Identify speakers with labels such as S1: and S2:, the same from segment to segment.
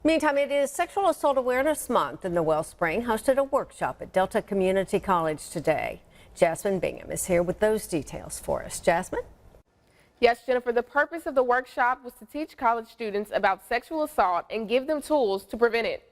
S1: Meantime, it is Sexual Assault Awareness Month, and the Wellspring hosted a workshop at Delta Community College today. Jasmine Bingham is here with those details for us. Jasmine?
S2: Yes, Jennifer, the purpose of the workshop was to teach college students about sexual assault and give them tools to prevent it.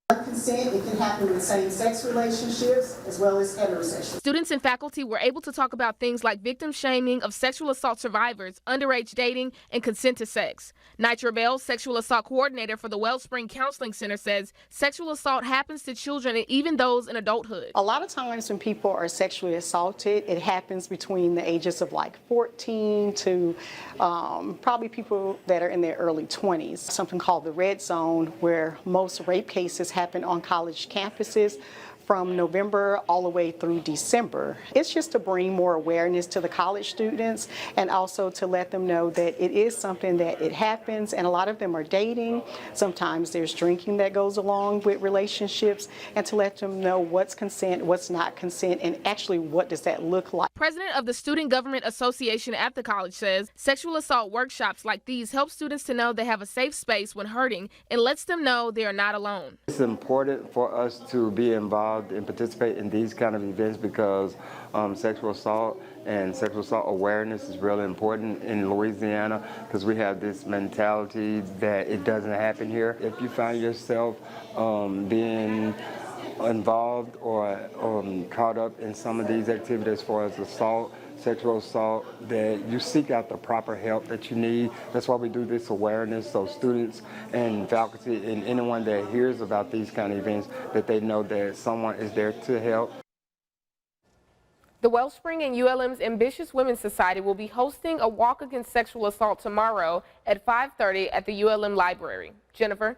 S3: Consent, it can happen with same-sex relationships as well as heterosexual.
S2: Students and faculty were able to talk about things like victim shaming of sexual assault survivors, underage dating, and consent to sex. Nitra Bell, sexual assault coordinator for the Wellspring Counseling Center, says sexual assault happens to children and even those in adulthood.
S4: A lot of times when people are sexually assaulted, it happens between the ages of like 14 to probably people that are in their early 20s. Something called the red zone, where most rape cases happen on college campuses from November all the way through December. It's just to bring more awareness to the college students and also to let them know that it is something that it happens, and a lot of them are dating. Sometimes there's drinking that goes along with relationships, and to let them know what's consent, what's not consent, and actually what does that look like.
S2: President of the Student Government Association at the college says sexual assault workshops like these help students to know they have a safe space when hurting and lets them know they are not alone.
S5: It's important for us to be involved and participate in these kind of events because sexual assault and sexual assault awareness is really important in Louisiana because we have this mentality that it doesn't happen here. If you find yourself being involved or caught up in some of these activities as far as assault, sexual assault, that you seek out the proper help that you need. That's why we do this awareness, so students and faculty and anyone that hears about these kind of events, that they know that someone is there to help.
S2: The Wellspring and ULM's Ambitious Women's Society will be hosting a walk against sexual assault tomorrow at 5:30 at the ULM Library. Jennifer?